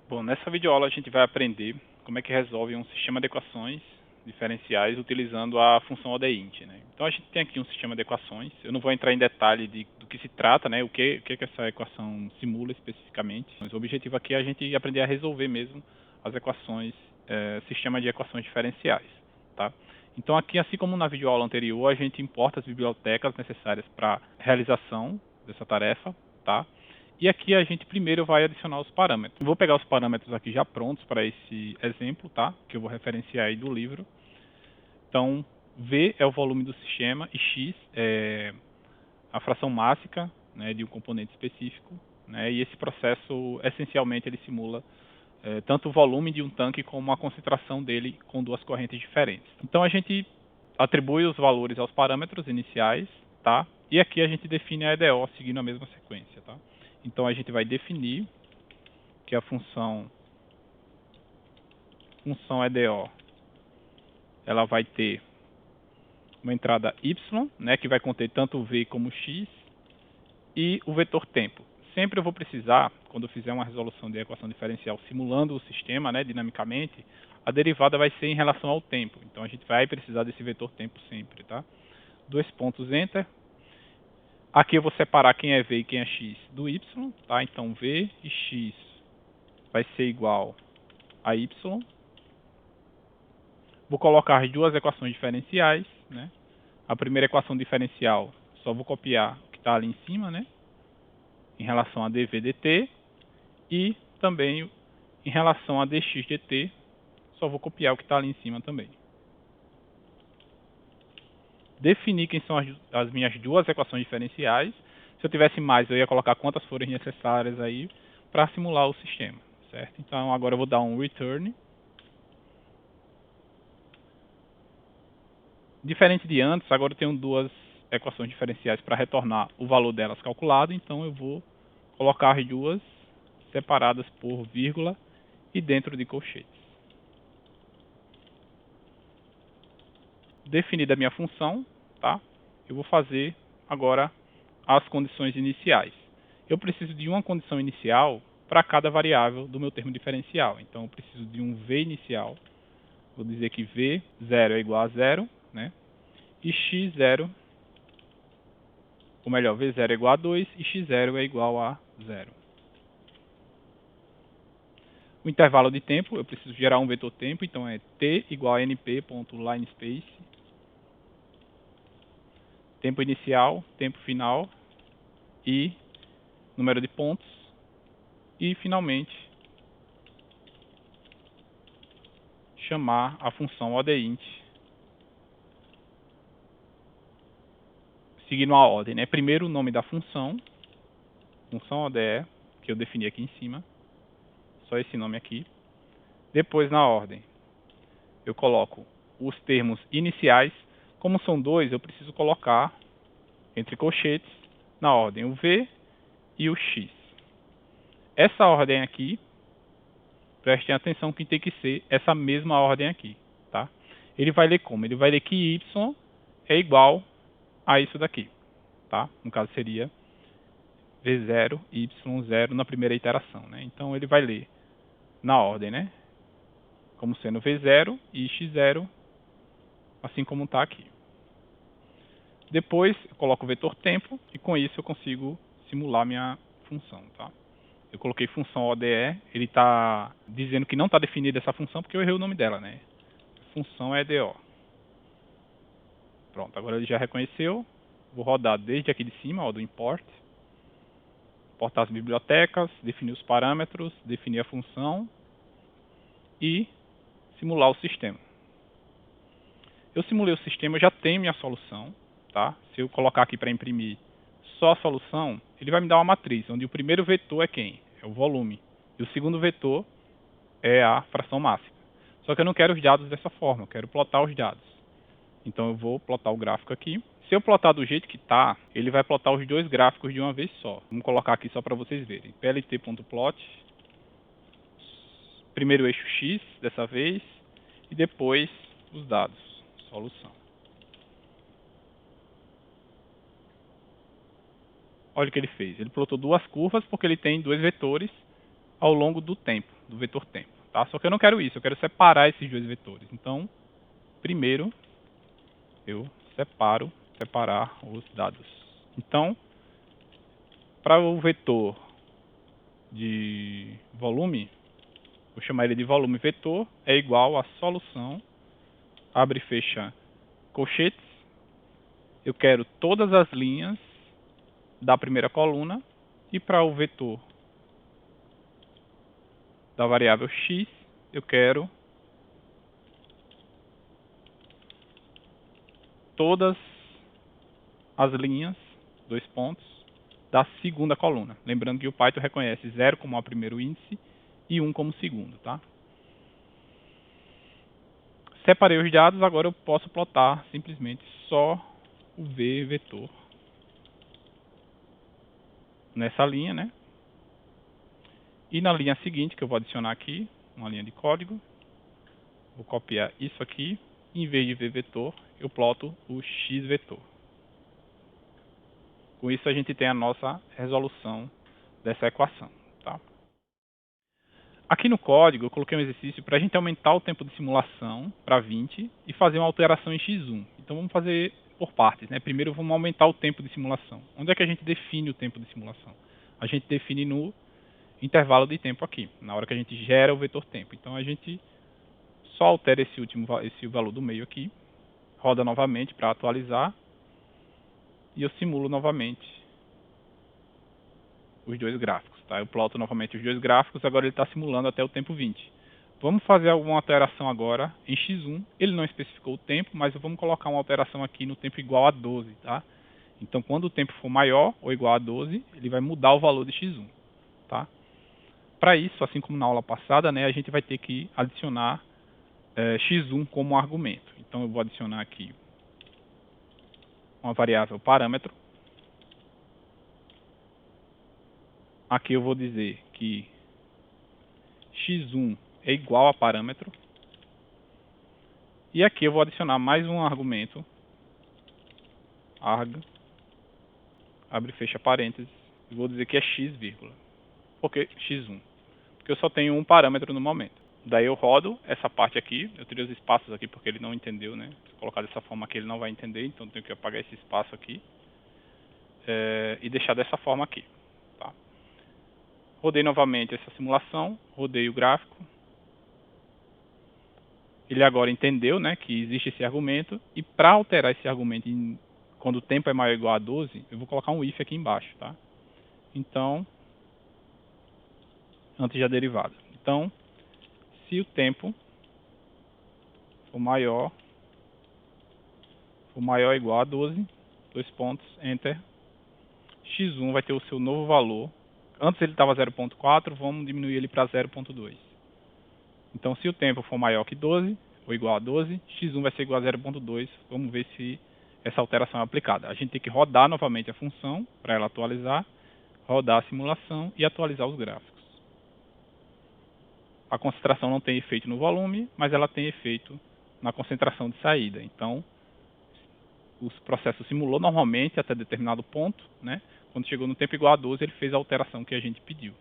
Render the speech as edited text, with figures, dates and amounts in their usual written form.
Bom, nessa videoaula a gente vai aprender como é que resolve um sistema de equações diferenciais utilizando a função ODEINT, né? Então a gente tem aqui um sistema de equações. Eu não vou entrar em detalhe do que se trata, né? O que essa equação simula especificamente. Mas o objetivo aqui é a gente aprender a resolver mesmo as equações, sistema de equações diferenciais, tá? Então aqui, assim como na videoaula anterior, a gente importa as bibliotecas necessárias para a realização dessa tarefa, tá? E aqui a gente primeiro vai adicionar os parâmetros. Vou pegar os parâmetros aqui já prontos para esse exemplo, tá? Que eu vou referenciar aí do livro. Então, V é o volume do sistema e X é a fração mássica, né, de um componente específico, né? E esse processo, essencialmente, ele simula tanto o volume de um tanque como a concentração dele com duas correntes diferentes. Então, a gente atribui os valores aos parâmetros iniciais, tá? E aqui a gente define a EDO seguindo a mesma sequência, tá? Então a gente vai definir que a função EDO ela vai ter uma entrada y, né, que vai conter tanto v como x, e o vetor tempo. Sempre eu vou precisar, quando eu fizer uma resolução de equação diferencial simulando o sistema, né, dinamicamente, a derivada vai ser em relação ao tempo. Então a gente vai precisar desse vetor tempo sempre, tá? Dois pontos, enter. Aqui eu vou separar quem é v e quem é x do y, tá? Então v e x vai ser igual a y. Vou colocar as duas equações diferenciais, né? A primeira equação diferencial, só vou copiar o que está ali em cima, né? Em relação a dv dt. E também em relação a dx dt, só vou copiar o que está ali em cima também. Definir quem são as minhas duas equações diferenciais. Se eu tivesse mais, eu ia colocar quantas forem necessárias aí para simular o sistema, certo? Então agora eu vou dar um return. Diferente de antes, agora eu tenho duas equações diferenciais para retornar o valor delas calculado, então eu vou colocar as duas separadas por vírgula e dentro de colchetes. Definida a minha função, tá? Eu vou fazer agora as condições iniciais. Eu preciso de uma condição inicial para cada variável do meu termo diferencial. Então eu preciso de um v inicial. Vou dizer que v0 é igual a 0, né? E x0, ou melhor, v0 é igual a 2 e x0 é igual a 0. O intervalo de tempo, eu preciso gerar um vetor tempo, então é t igual a np.linespace, tempo inicial, tempo final e número de pontos. E, finalmente, chamar a função ODEINT, seguindo a ordem, né? Primeiro o nome da função ODE, que eu defini aqui em cima, só esse nome aqui. Depois, na ordem, eu coloco os termos iniciais. Como são dois, eu preciso colocar entre colchetes, na ordem, o v e o x. Essa ordem aqui, prestem atenção que tem que ser essa mesma ordem aqui, tá? Ele vai ler como? Ele vai ler que y é igual a isso daqui, tá? No caso seria v0 e y0 na primeira iteração, né? Então ele vai ler na ordem, né? Como sendo v0 e x0, assim como está aqui. Depois eu coloco o vetor tempo e com isso eu consigo simular minha função, tá? Eu coloquei função ODE, ele está dizendo que não está definida essa função porque eu errei o nome dela, né? Função EDO. Pronto, agora ele já reconheceu. Vou rodar desde aqui de cima, ó, do import. Importar as bibliotecas, definir os parâmetros, definir a função e simular o sistema. Eu simulei o sistema, eu já tenho minha solução, tá? Se eu colocar aqui para imprimir só a solução, ele vai me dar uma matriz, onde o primeiro vetor é quem? É o volume. E o segundo vetor é a fração mássica. Só que eu não quero os dados dessa forma, eu quero plotar os dados. Então eu vou plotar o gráfico aqui. Se eu plotar do jeito que está, ele vai plotar os dois gráficos de uma vez só. Vamos colocar aqui só para vocês verem. plt.plot, primeiro eixo x dessa vez, e depois os dados, solução. Olha o que ele fez. Ele plotou duas curvas porque ele tem dois vetores ao longo do tempo, do vetor tempo, tá? Só que eu não quero isso, eu quero separar esses dois vetores. Então, primeiro, eu separar os dados. Então, para o vetor de volume, vou chamar ele de volume vetor, é igual a solução, abre e fecha colchetes. Eu quero todas as linhas da primeira coluna, e para o vetor da variável x, eu quero todas as linhas, dois pontos, da segunda coluna. Lembrando que o Python reconhece 0 como o primeiro índice e 1 como o segundo, tá? Separei os dados, agora eu posso plotar simplesmente só o v vetor nessa linha, né? E na linha seguinte, que eu vou adicionar aqui, uma linha de código, vou copiar isso aqui, em vez de v vetor, eu ploto o x vetor. Com isso a gente tem a nossa resolução dessa equação, tá? Aqui no código eu coloquei um exercício para a gente aumentar o tempo de simulação para 20 e fazer uma alteração em x1. Então vamos fazer por partes, né? Primeiro vamos aumentar o tempo de simulação. Onde é que a gente define o tempo de simulação? A gente define no intervalo de tempo aqui, na hora que a gente gera o vetor tempo. Então a gente só altera esse valor do meio aqui, roda novamente para atualizar e eu simulo novamente os dois gráficos, tá? Eu ploto novamente os dois gráficos, agora ele está simulando até o tempo 20. Vamos fazer alguma alteração agora em x1. Ele não especificou o tempo, mas vamos colocar uma alteração aqui no tempo igual a 12, tá? Então quando o tempo for maior ou igual a 12, ele vai mudar o valor de x1, tá? Para isso, assim como na aula passada, né, a gente vai ter que adicionar x1 como argumento. Então eu vou adicionar aqui uma variável parâmetro. Aqui eu vou dizer que x1 é igual a parâmetro. E aqui eu vou adicionar mais um argumento, arg, abre e fecha parênteses, e vou dizer que é x, vírgula. Por que x1? Porque eu só tenho um parâmetro no momento. Daí eu rodo essa parte aqui, eu tirei os espaços aqui porque ele não entendeu, né? Se colocar dessa forma aqui ele não vai entender, então eu tenho que apagar esse espaço aqui e deixar dessa forma aqui, tá? Rodei novamente essa simulação, rodei o gráfico. Ele agora entendeu, né, que existe esse argumento, e para alterar esse argumento quando o tempo é maior ou igual a 12, eu vou colocar um if aqui embaixo, tá? Então, antes da derivada. Então, se o tempo for maior ou igual a 12, dois pontos, enter, x1 vai ter o seu novo valor. Antes ele estava 0.4, vamos diminuir ele para 0.2. Então, se o tempo for maior que 12, ou igual a 12, x1 vai ser igual a 0.2. Vamos ver se essa alteração é aplicada. A gente tem que rodar novamente a função para ela atualizar, rodar a simulação e atualizar os gráficos. A concentração não tem efeito no volume, mas ela tem efeito na concentração de saída. Então, o processo simulou normalmente até determinado ponto, né? Quando chegou no tempo igual a 12, ele fez a alteração que a gente pediu.